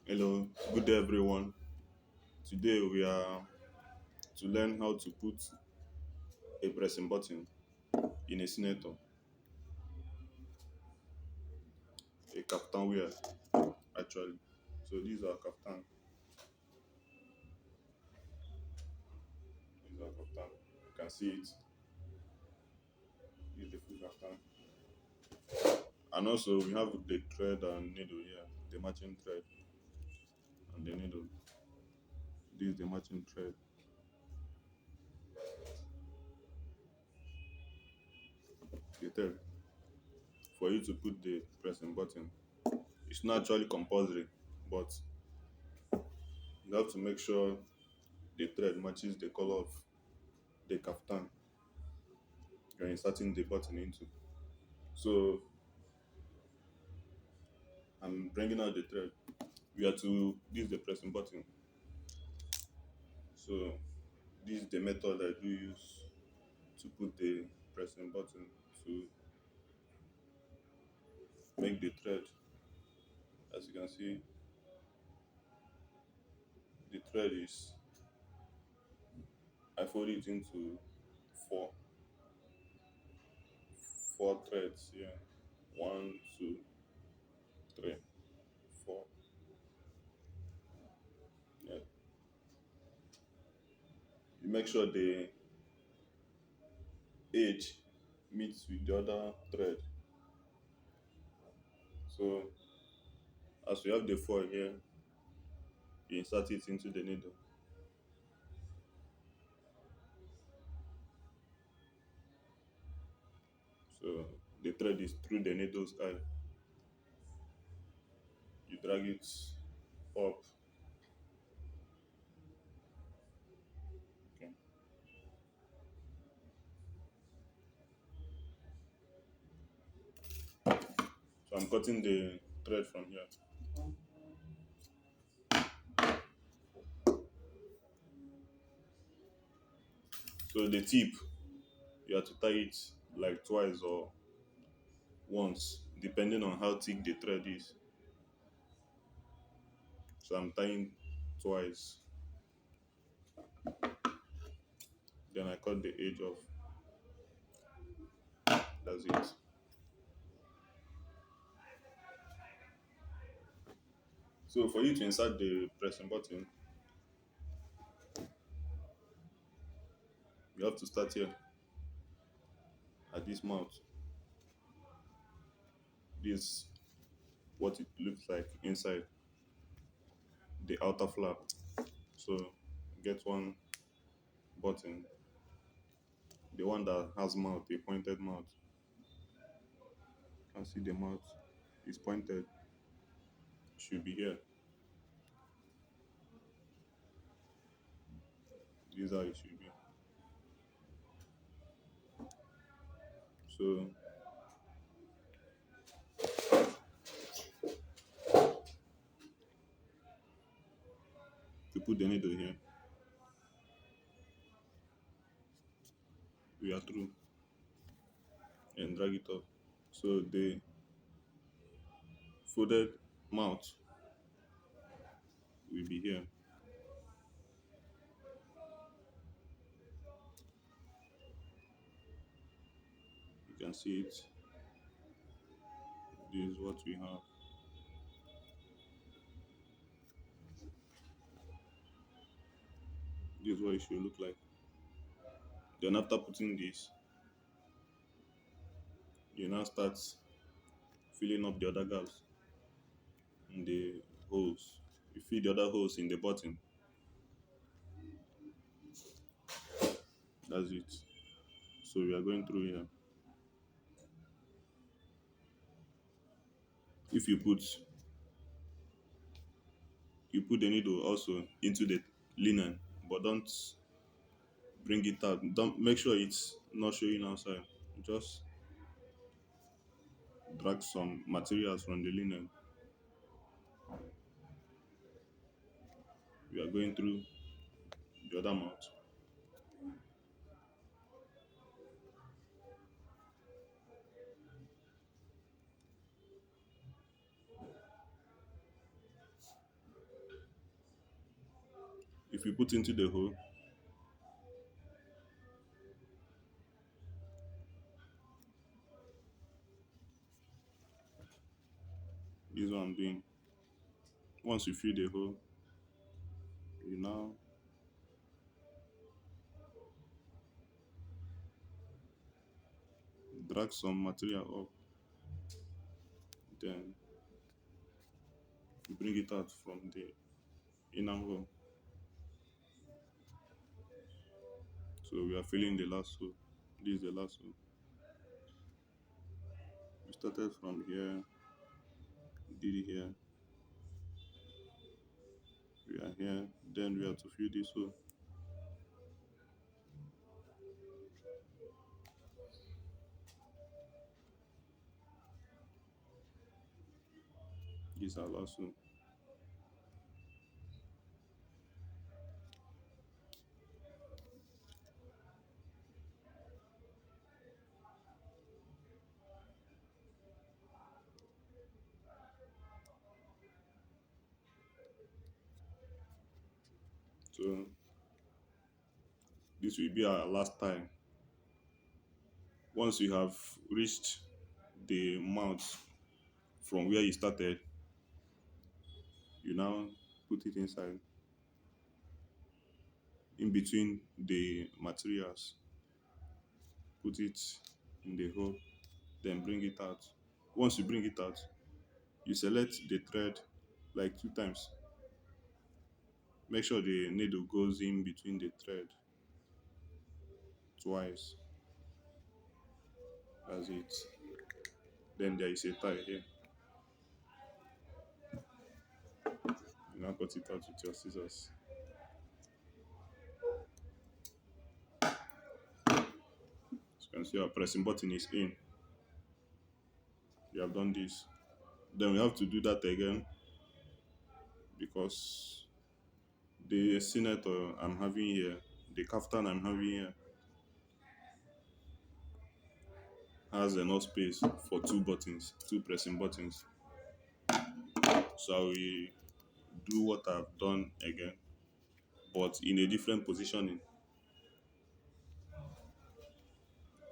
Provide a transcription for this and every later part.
Hello, good day everyone. Today we are to learn how to put a pressing button in a senator, a kaftan wear actually. So these are kaftan. These are kaftan. You can see it. This is the full kaftan. And also we have the thread and needle here, the matching thread and the needle. This is the matching thread. The thread for you to put the pressing button. It's not actually compulsory, but you have to make sure the thread matches the color of the kaftan you're inserting the button into. So I'm bringing out the thread. We are to this is the pressing button. So this is the method I do use to put the pressing button to make the thread. As you can see, the thread is I fold it into four four threads here. One, two, three, four. Yeah. You make sure the edge meets with the other thread. So as we have the four here, you insert it into the needle. So the thread is through the needle's eye. You drag it up. Okay. So I'm cutting the thread from here. So the tip, you have to tie it like twice or once, depending on how thick the thread is. So I'm tying twice. Then I cut the edge off. That's it. So for you to insert the pressing button, you have to start here at this mouth. This what it looks like inside the outer flap. So get one button, the one that has mouth, a pointed mouth. You can see the mouth is pointed. Should be here. This is how it should be. So you put the needle here. We are through and drag it up. So the folded mouth will be here. You can see it. This is what we have. This is what it should look like. Then after putting this, you now start filling up the other gaps in the holes. You fill the other holes in the button. That's it. So we are going through here. If you put the needle also into the linen, but don't bring it out. Don't make sure it's not showing outside. Just drag some materials from the linen. We are going through the other mouth. If you put into the hole, this is what I'm doing. Once you fill the hole, you now drag some material up, then you bring it out from the inner hole. So we are filling the last hole. This is the last hole. We started from here, did it here, we are here, then we have to fill this hole. This is our last hole. So this will be our last time. Once you have reached the mount from where you started, you now put it inside, in between the materials, put it in the hole, then bring it out. Once you bring it out, you select the thread like 2 times. Make sure the needle goes in between the thread twice. That's it. Then there is a tie here. You now cut it out with your scissors. As you can see, our pressing button is in. You have done this. Then we have to do that again because the senator I'm having here, the kaftan I'm having here, has enough space for two buttons, two pressing buttons. So I will do what I've done again, but in a different positioning.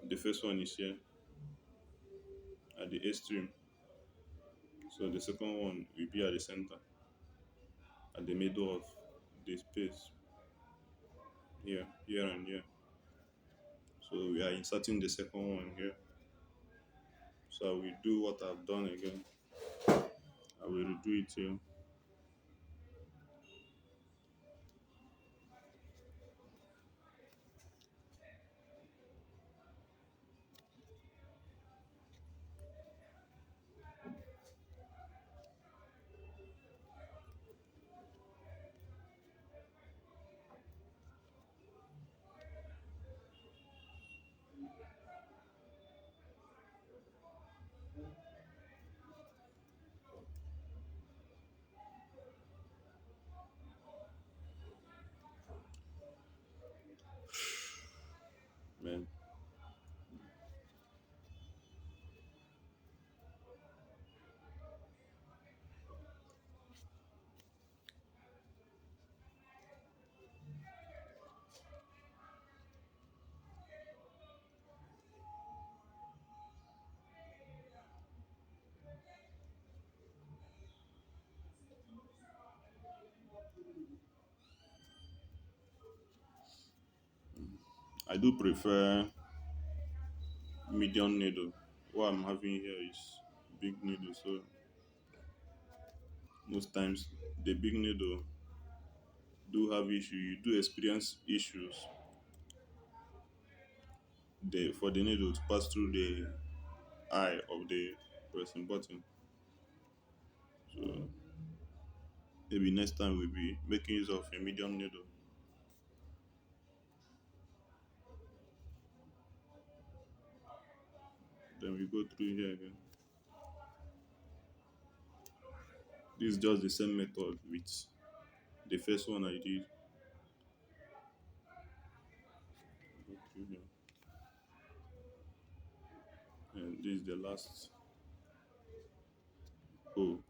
The first one is here at the extreme. So the second one will be at the center, at the middle of the space. Here, here, and here. So we are inserting the second one here. So I will do what I've done again. I will redo it here. Man, I do prefer medium needle. What I'm having here is big needle, so most times the big needle do have issue. You do experience issues for the needle to pass through the eye of the pressing button. So maybe next time we'll be making use of a medium needle. Then we go through here again. This is just the same method with the first one I did. Go through here. And this is the last. Oh,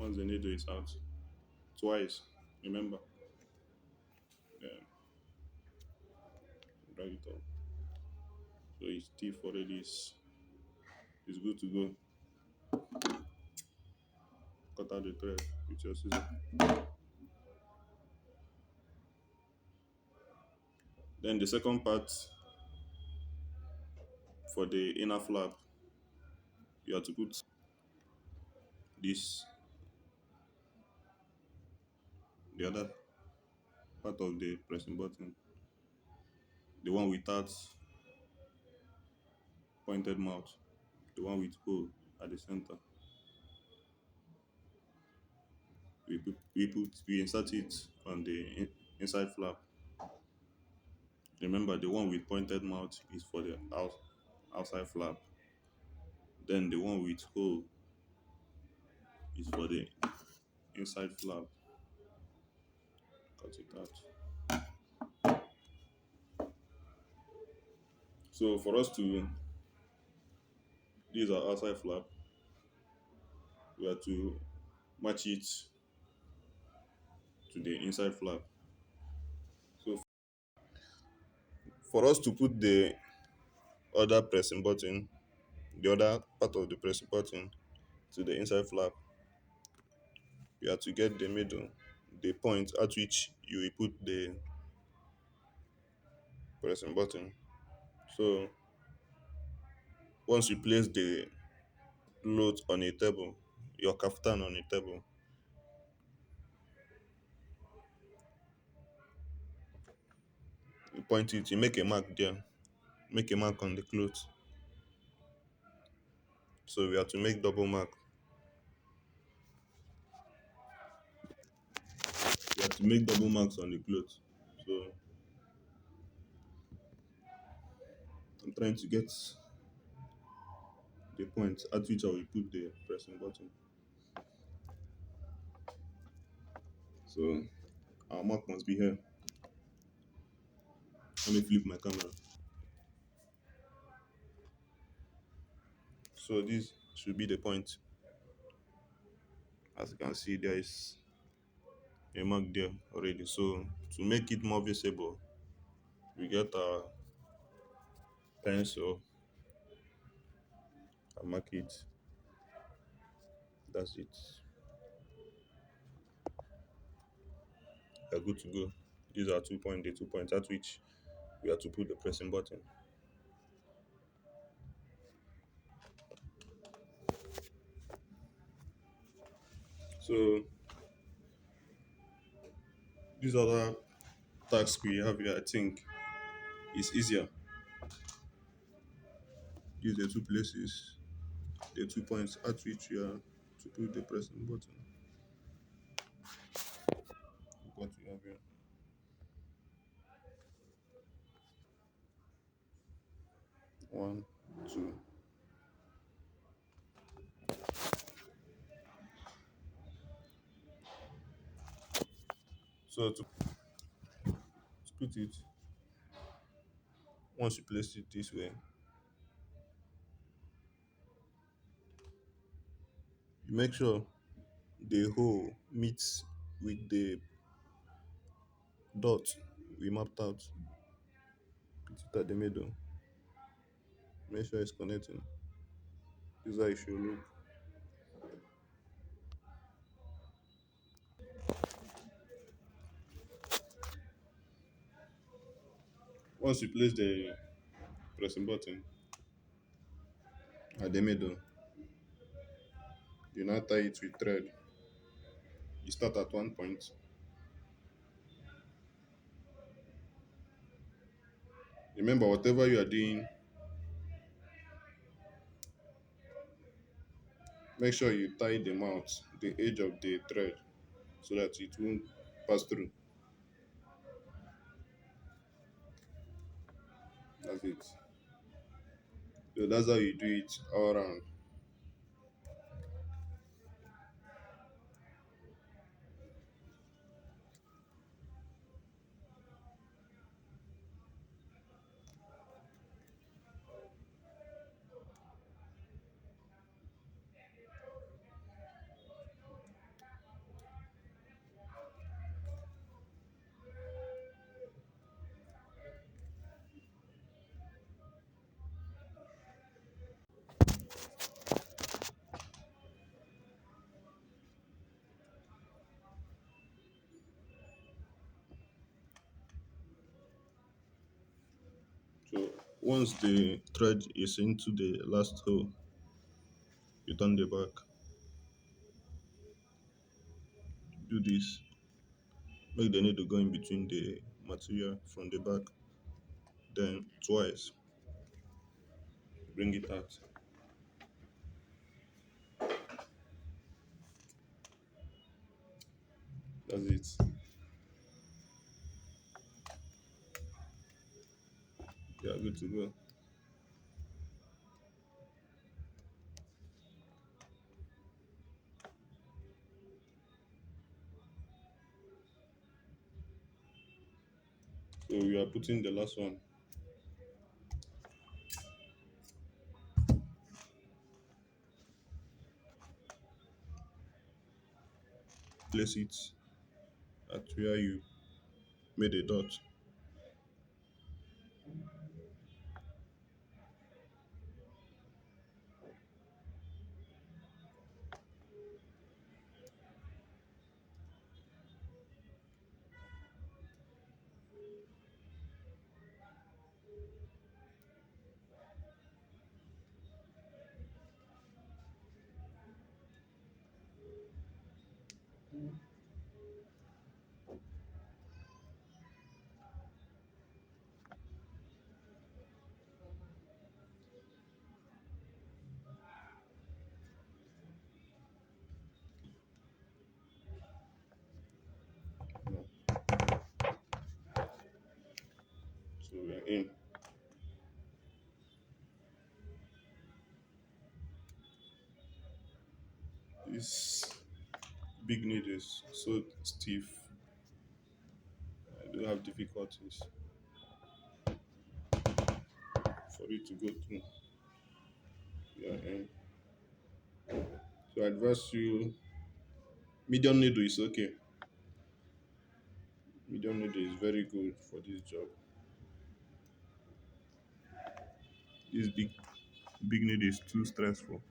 Once the needle is out, twice. Remember, yeah, drag it up. So his teeth already is good to go. Cut out the thread with your scissors. Then the second part for the inner flap, you have to put this, the other part of the pressing button, the one without pointed mouth, the one with hole at the center. We insert it on the inside flap. Remember, the one with pointed mouth is for the outside flap. Then the one with hole is for the inside flap. Cut it out. So for us to use our outside flap, we have to match it to the inside flap. So for us to put the other pressing button, the other part of the pressing button to the inside flap, you have to get the middle, the point at which you will put the pressing button. So once you place the cloth on a table, your kaftan on a table, you point it, you make a mark there, make a mark on the cloth. So we have to make double mark. We have to make double marks on the cloth. So I'm trying to get the point at which I will put the pressing button. So our mark must be here. Let me flip my camera. So this should be the point. As you can see, there is a mark there already. So to make it more visible, we get our pencil and mark it. That's it. We're good to go. These are 2 points, the 2 points at which we have to put the pressing button. So these other tasks we have here, I think, is easier. These are two places, the 2 points at which you are to put the pressing button. What we have here. One, two. So to put it, once you place it this way, you make sure the hole meets with the dot we mapped out. Put it at the middle. Make sure it's connecting. This is how it should look. Once you place the pressing button at the middle, you now tie it with thread. You start at one point. Remember, whatever you are doing, make sure you tie the mouth, the edge of the thread, so that it won't pass through. That's it. So that's how you do it all around. So once the thread is into the last hole, you turn the back. Do this. Make the needle go in between the material from the back. Then twice. Bring it out. That's it. You are good to go. So you are putting the last one. Place it at where you made a dot. So we are in. This big needle is so stiff. I do have difficulties for it to go through. Yeah, and so I advise you medium needle is okay. Medium needle is very good for this job. This big needle is too stressful.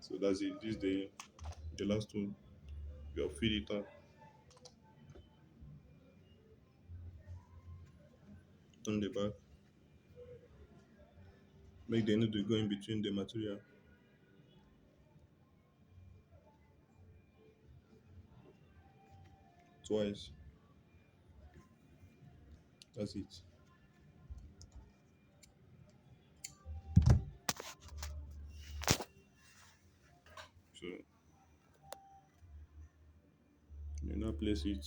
So that's it. This is the last one. You feed it up, turn the back, make the needle go in between the material twice. That's it. So you now place it,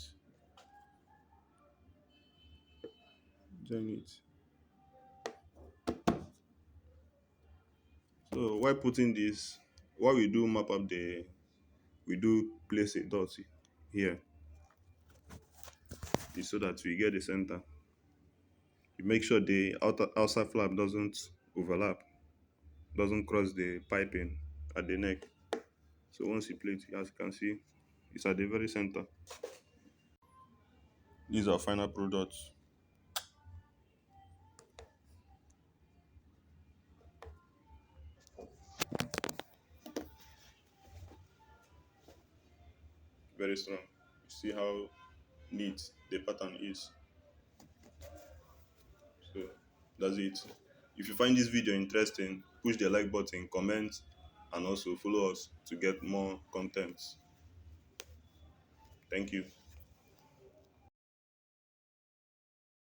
join it. So while putting this, what we do map up we do place a dot here, is so that we get the center. You make sure the outside flap doesn't overlap, doesn't cross the piping at the neck. So once you plate it, as you can see, it's at the very center. These are final products. Very strong. You see how neat the pattern is. So that's it. If you find this video interesting, push the like button, comment, and also follow us to get more content. Thank you.